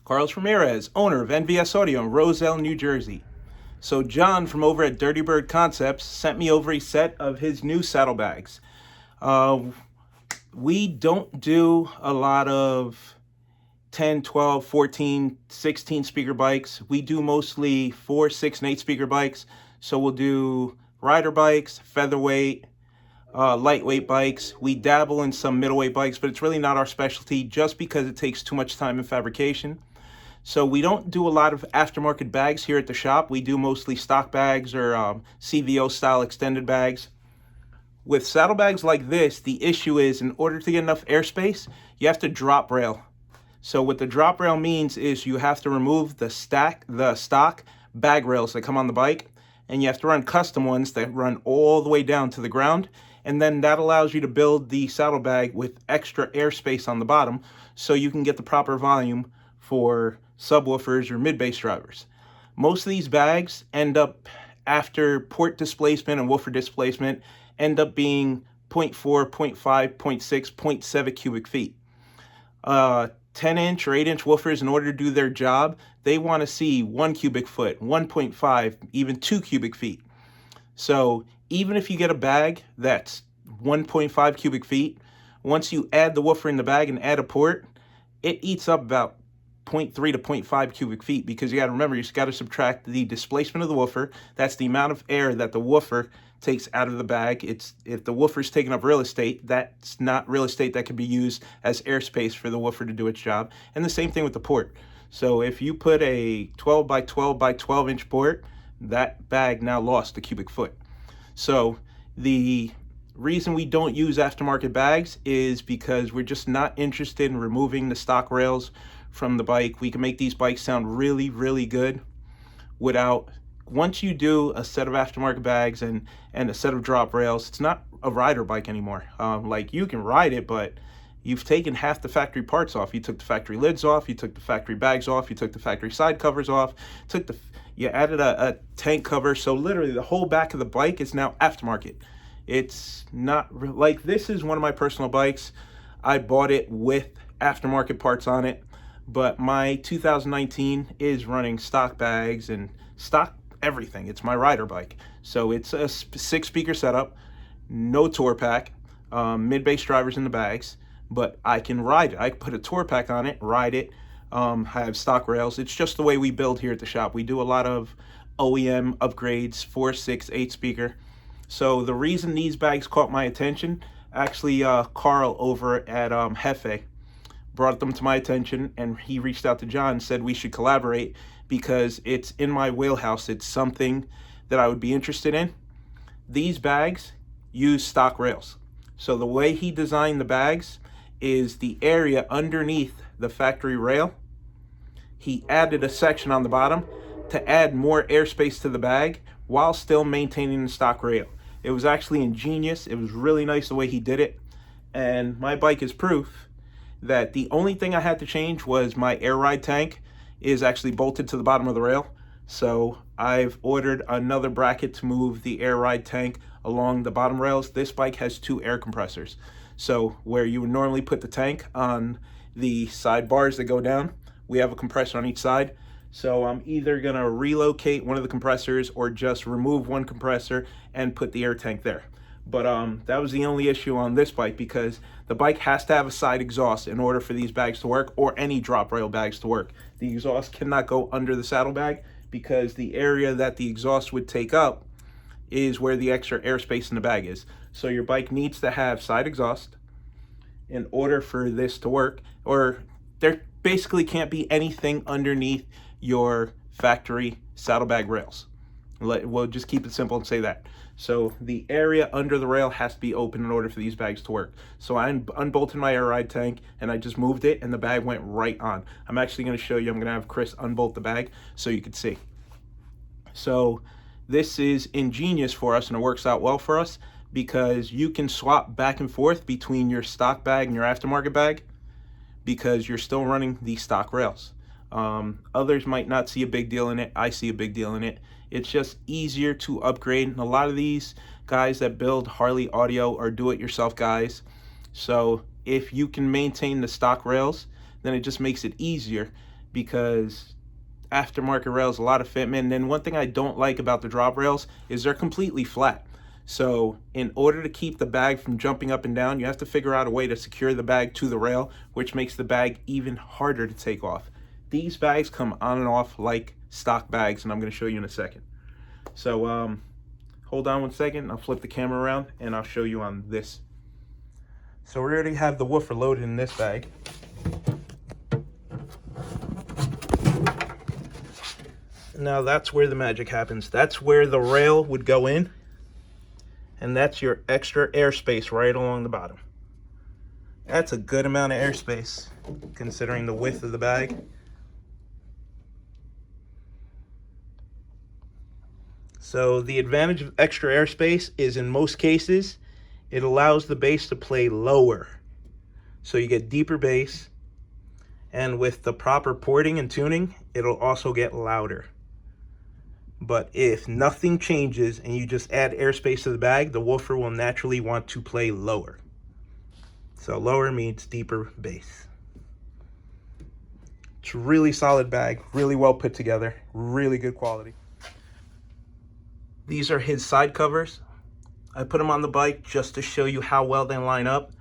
Carlos Ramirez, owner of NVS Audio in Roselle, New Jersey. So John from over at Dirty Bird Concepts sent me over a set of his new saddlebags. We don't do a lot of 10, 12, 14, 16 speaker bikes. We do mostly 4, 6, and 8 speaker bikes. So we'll do rider bikes, featherweight, lightweight bikes. We dabble in some middleweight bikes, but it's really not our specialty just because it takes too much time in fabrication. So we don't do a lot of aftermarket bags here at the shop. We do mostly stock bags or CVO style extended bags. With saddlebags like this, the issue is in order to get enough airspace, you have to drop rail. So what the drop rail means is you have to remove the stock bag rails that come on the bike, and you have to run custom ones that run all the way down to the ground. And then that allows you to build the saddlebag with extra airspace on the bottom so you can get the proper volume for subwoofers or mid-bass drivers. Most of these bags end up, after port displacement and woofer displacement, end up being 0.4, 0.5, 0.6, 0.7 cubic feet. 10-inch or 8-inch woofers, in order to do their job, they want to see 1 cubic foot, 1.5, even 2 cubic feet. So even if you get a bag that's 1.5 cubic feet, once you add the woofer in the bag and add a port, it eats up about 0.3 to 0.5 cubic feet, because you got to remember, you just got to subtract the displacement of the woofer. That's the amount of air that the woofer takes out of the bag. If the woofer's taking up real estate, that's not real estate that can be used as airspace for the woofer to do its job. And the same thing with the port. So if you put a 12 by 12 by 12 inch port, that bag now lost a cubic foot. So the reason we don't use aftermarket bags is because we're just not interested in removing the stock rails from the bike. We can make these bikes sound really, really good without, once you do a set of aftermarket bags and a set of drop rails, it's not a rider bike anymore. Like, you can ride it, but you've taken half the factory parts off. You took the factory lids off, you took the factory bags off, you took the factory side covers off, you added a tank cover. So literally the whole back of the bike is now aftermarket. It's not like, this is one of my personal bikes. I bought it with aftermarket parts on it, but my 2019 is running stock bags and stock everything. It's my rider bike. So it's a 6-speaker setup, no tour pack, mid-bass drivers in the bags, but I can ride it. I can put a tour pack on it, ride it, have stock rails. It's just the way we build here at the shop. We do a lot of OEM upgrades, 4, 6, 8 speaker. So the reason these bags caught my attention, actually Carl over at Hefe brought them to my attention, and he reached out to John and said we should collaborate because it's in my wheelhouse. It's something that I would be interested in. These bags use stock rails. So the way he designed the bags is the area underneath the factory rail, he added a section on the bottom to add more airspace to the bag while still maintaining the stock rail. It was actually ingenious. It was really nice the way he did it. And my bike is proof that the only thing I had to change was my air ride tank is actually bolted to the bottom of the rail. So I've ordered another bracket to move the air ride tank along the bottom rails. This bike has 2 air compressors. So where you would normally put the tank on the side bars that go down, we have a compressor on each side. So I'm either gonna relocate one of the compressors or just remove one compressor and put the air tank there. But that was the only issue on this bike, because the bike has to have a side exhaust in order for these bags to work, or any drop rail bags to work. The exhaust cannot go under the saddlebag, because the area that the exhaust would take up is where the extra airspace in the bag is. So your bike needs to have side exhaust in order for this to work, or there basically can't be anything underneath your factory saddlebag rails. We'll just keep it simple and say that. So the area under the rail has to be open in order for these bags to work. So I unbolted my air ride tank and I just moved it, and the bag went right on. I'm actually going to show you. I'm going to have Chris unbolt the bag so you can see. So this is ingenious for us, and it works out well for us because you can swap back and forth between your stock bag and your aftermarket bag because you're still running the stock rails. Others might not see a big deal in it. I see a big deal in it. It's just easier to upgrade. And a lot of these guys that build Harley audio are do-it-yourself guys. So if you can maintain the stock rails, then it just makes it easier. because aftermarket rails, a lot of fitment. And then one thing I don't like about the drop rails is they're completely flat. So in order to keep the bag from jumping up and down, you have to figure out a way to secure the bag to the rail, which makes the bag even harder to take off. These bags come on and off like stock bags, and I'm going to show you in a second. So hold on one second. I'll flip the camera around and I'll show you on this. So we already have the woofer loaded in this bag. Now that's where the magic happens. That's where the rail would go in, and that's your extra airspace right along the bottom. That's a good amount of airspace considering the width of the bag. So the advantage of extra airspace is, in most cases, it allows the bass to play lower. So you get deeper bass, and with the proper porting and tuning, it'll also get louder. But if nothing changes and you just add airspace to the bag, the woofer will naturally want to play lower. So lower means deeper bass. It's a really solid bag, really well put together, really good quality. These are his side covers. I put them on the bike just to show you how well they line up.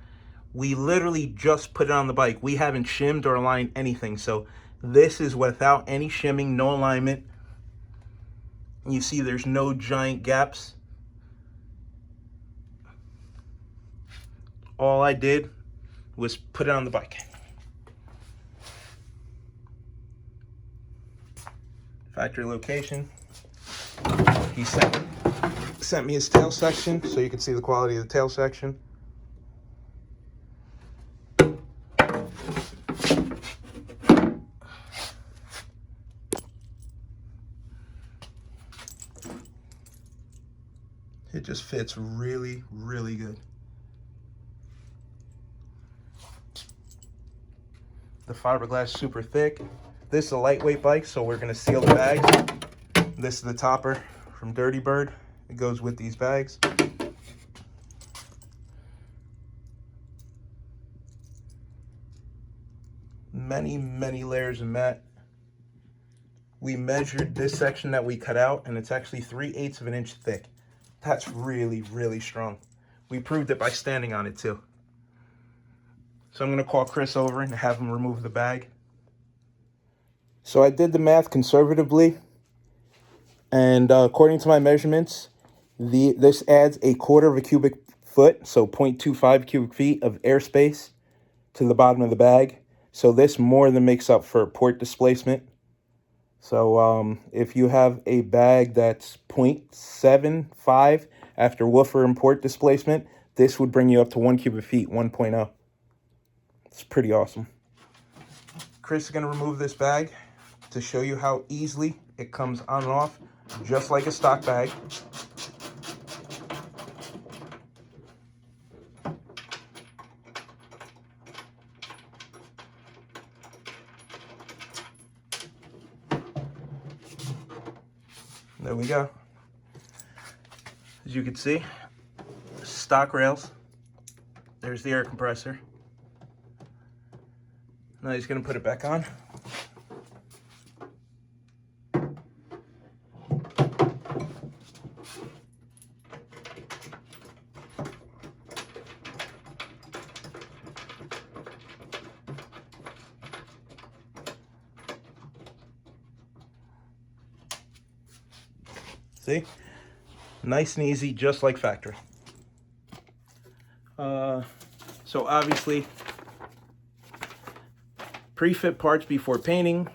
We literally just put it on the bike. We haven't shimmed or aligned anything. So this is without any shimming, no alignment. You see there's no giant gaps. All I did was put it on the bike. Factory location. He sent me his tail section so you can see the quality of the tail section. It just fits really, really good. The fiberglass is super thick. This is a lightweight bike, so we're gonna seal the bags. This is the topper from Dirty Bird. It goes with these bags. Many, many layers of mat. We measured this section that we cut out, and it's actually 3/8 of an inch thick. That's really, really strong. We proved it by standing on it too. So I'm gonna call Chris over and have him remove the bag. So I did the math conservatively, and according to my measurements, this adds 1/4 of a cubic foot, so 0.25 cubic feet of airspace to the bottom of the bag. So this more than makes up for port displacement. So if you have a bag that's 0.75 after woofer and port displacement, this would bring you up to 1 cubic feet, 1.0. It's pretty awesome. Chris is going to remove this bag to show you how easily it comes on and off, just like a stock bag. There we go. As you can see, stock rails. There's the air compressor. Now he's going to put it back on. See? Nice and easy, just like factory. So obviously, pre-fit parts before painting.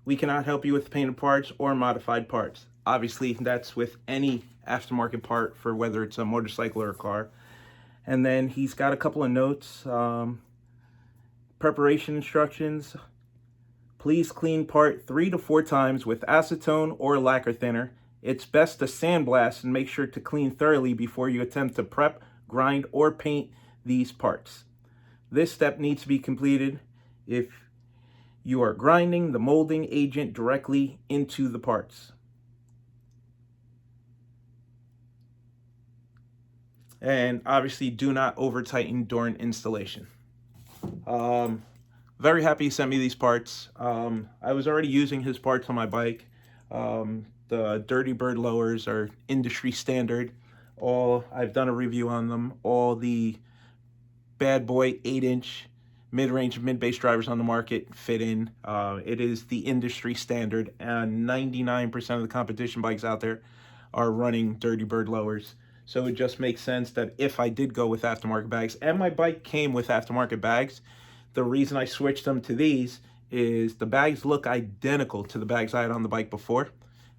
We cannot help you with painted parts or modified parts. Obviously, that's with any aftermarket part for whether it's a motorcycle or a car. And then he's got a couple of notes. Preparation instructions. Please clean part 3 to 4 times with acetone or lacquer thinner. It's best to sandblast and make sure to clean thoroughly before you attempt to prep, grind, or paint these parts. This step needs to be completed if you are grinding the molding agent directly into the parts. And obviously do not over tighten during installation. very happy he sent me these parts. I was already using his parts on my bike. The Dirty Bird lowers are industry standard. I've done a review on them. All the bad boy 8-inch mid-range and mid-bass drivers on the market fit in. It is the industry standard, and 99% of the competition bikes out there are running Dirty Bird lowers. So it just makes sense that if I did go with aftermarket bags, and my bike came with aftermarket bags, the reason I switched them to these is the bags look identical to the bags I had on the bike before,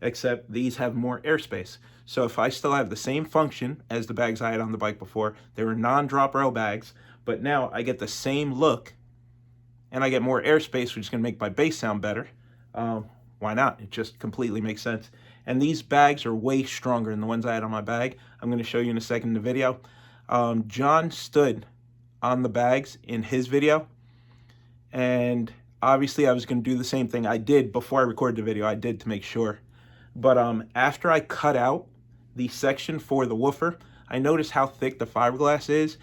except these have more airspace. So if I still have the same function as the bags I had on the bike before, they were non-drop rail bags, but now I get the same look and I get more airspace, which is gonna make my bass sound better. Why not? It just completely makes sense. And these bags are way stronger than the ones I had on my bag. I'm gonna show you in a second in the video. John stood on the bags in his video, and obviously I was gonna do the same thing I did before I recorded the video. I did to make sure. But after I cut out the section for the woofer, I noticed how thick the fiberglass is.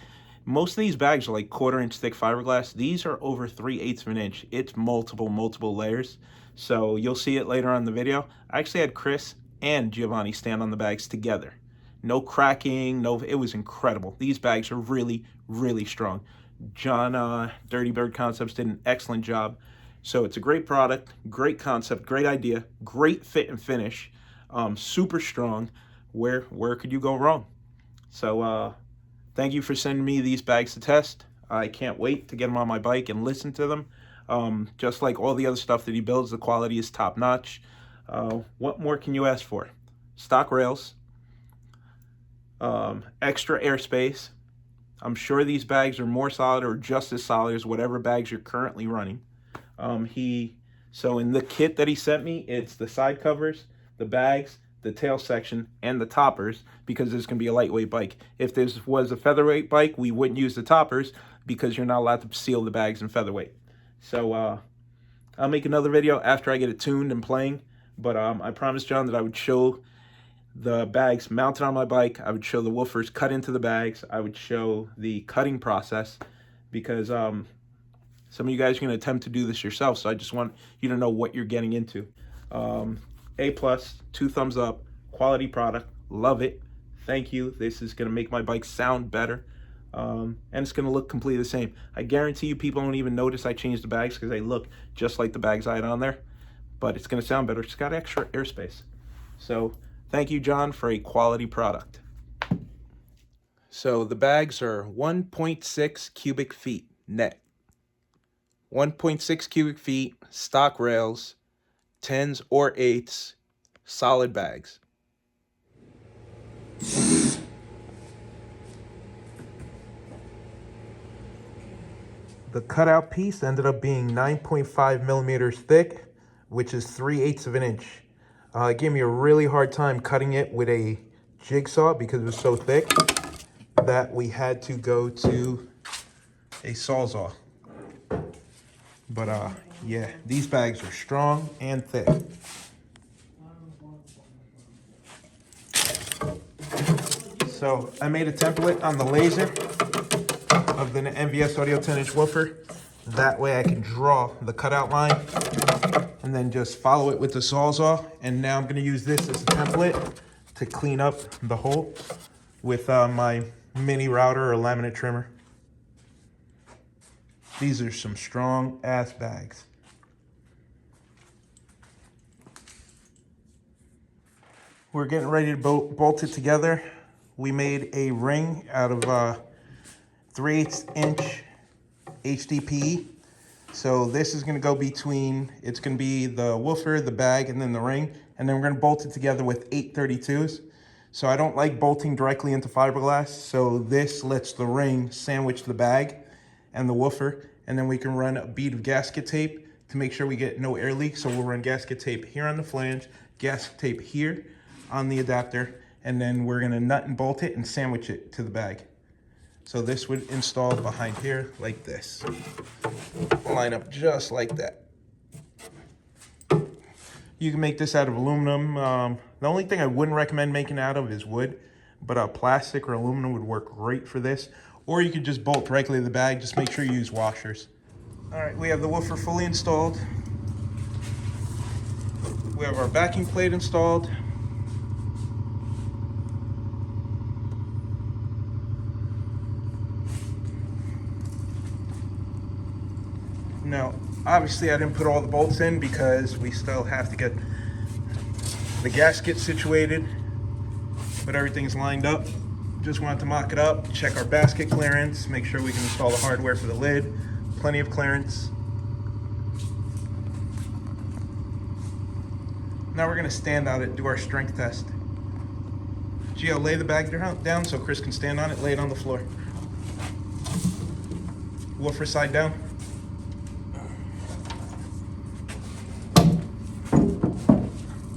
Most of these bags are like 1/4 inch thick fiberglass. These are over 3/8 of an inch. It's multiple layers. So you'll see it later on in the video. I actually had Chris and Giovanni stand on the bags together. No cracking, it was incredible. These bags are really strong. John, Dirty Bird Concepts did an excellent job. So it's a great product, great concept, great idea, great fit and finish, super strong. Where could you go wrong? So thank you for sending me these bags to test. I can't wait to get them on my bike and listen to them. Just like all the other stuff that he builds, the quality is top notch. What more can you ask for? Stock rails, extra airspace. I'm sure these bags are more solid or just as solid as whatever bags you're currently running. So in the kit that he sent me, it's the side covers, the bags, the tail section, and the toppers, because this can be a lightweight bike. If this was a featherweight bike, we wouldn't use the toppers because you're not allowed to seal the bags in featherweight. So I'll make another video after I get it tuned and playing, but I promised John that I would show the bags mounted on my bike. I would show the woofers cut into the bags. I would show the cutting process, because some of you guys are going to attempt to do this yourself, so I just want you to know what you're getting into. A+, 2 thumbs up, quality product, love it, thank you. This is going to make my bike sound better, and it's going to look completely the same. I guarantee you people don't even notice I changed the bags because they look just like the bags I had on there, but it's going to sound better. It's got extra airspace. So thank you, John, for a quality product. So the bags are 1.6 cubic feet net. 1.6 cubic feet, stock rails, 10s or 8s, solid bags. The cutout piece ended up being 9.5 millimeters thick, which is 3/8 of an inch. It gave me a really hard time cutting it with a jigsaw because it was so thick that we had to go to a sawzall. But yeah, these bags are strong and thick. So I made a template on the laser of the NVS Audio 10-inch woofer. That way I can draw the cutout line and then just follow it with the sawzall. And now I'm going to use this as a template to clean up the hole with my mini router or laminate trimmer. These are some strong ass bags. We're getting ready to bolt it together. We made a ring out of 3/8 inch HDPE. So this is gonna go between, it's gonna be the woofer, the bag, and then the ring. And then we're gonna bolt it together with 832s. So I don't like bolting directly into fiberglass. So this lets the ring sandwich the bag and the woofer. And then we can run a bead of gasket tape to make sure we get no air leaks. So we'll run gasket tape here on the flange, gasket tape here on the adapter, and then we're gonna nut and bolt it and sandwich it to the bag. So this would install behind here like this. Line up just like that. You can make this out of aluminum. The only thing I wouldn't recommend making out of is wood, but plastic or aluminum would work great for this. Or you could just bolt directly to the bag. Just make sure you use washers. All right, we have the woofer fully installed. We have our backing plate installed. Now, obviously I didn't put all the bolts in because we still have to get the gasket situated, but everything's lined up. Just wanted to mock it up, check our basket clearance, make sure we can install the hardware for the lid. Plenty of clearance. Now we're gonna stand on it, do our strength test. Gio, lay the bag down so Chris can stand on it, lay it on the floor. Woofer side down.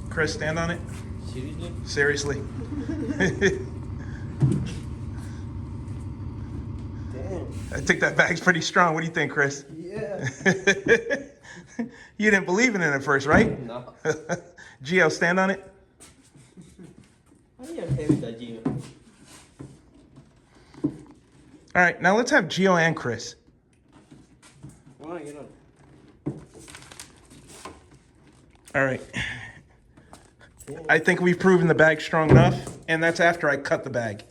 Chris, stand on it. Seriously? Seriously. Damn. I think that bag's pretty strong. What do you think, Chris? Yeah. You didn't believe in it at first, right? No. Gio, stand on it. How do you okay with that, Gio? All right, now let's have Gio and Chris. Why, you know? All right. I think we've proven the bag's strong enough, and that's after I cut the bag.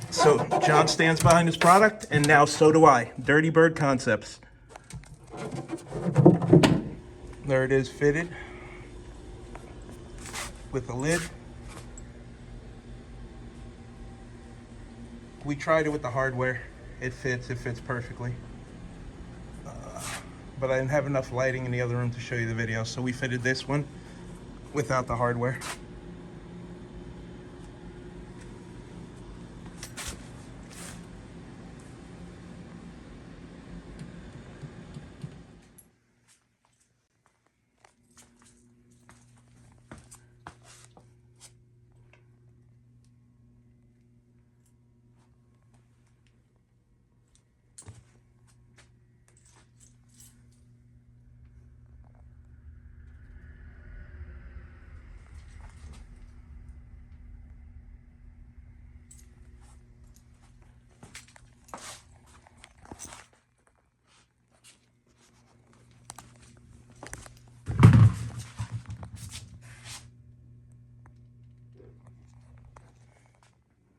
So John stands behind his product, and now so do I. Dirty Bird Concepts. There it is, fitted with a lid. We tried it with the hardware. It fits perfectly. But I didn't have enough lighting in the other room to show you the video, so we fitted this one without the hardware.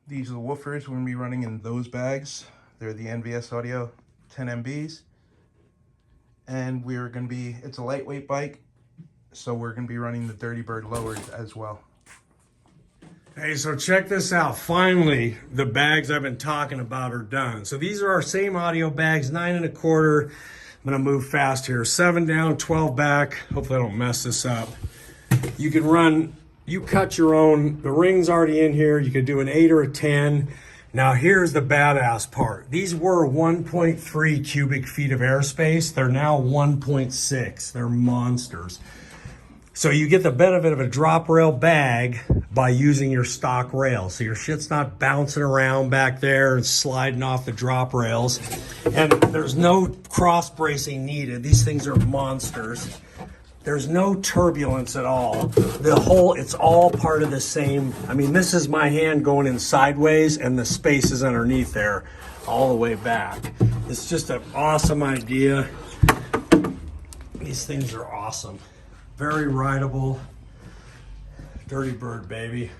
These are the woofers we're gonna be running in those bags. They're the NVS Audio 10 MBs. And we're gonna be, it's a lightweight bike, so we're gonna be running the Dirty Bird lowers as well. Hey, so check this out. Finally, the bags I've been talking about are done. So these are our same audio bags, 9 1/4. I'm gonna move fast here. 7 down, 12 back. Hopefully I don't mess this up. You can run, you cut your own, the ring's already in here. You could do an 8 or a 10. Now here's the badass part. These were 1.3 cubic feet of airspace. They're now 1.6. They're monsters. So you get the benefit of a drop rail bag by using your stock rail. So your shit's not bouncing around back there and sliding off the drop rails. And there's no cross bracing needed. These things are monsters. There's no turbulence at all. It's all part of the same. I mean, this is my hand going in sideways and the space is underneath there all the way back. It's just an awesome idea. These things are awesome. Very rideable. Dirty Bird, baby.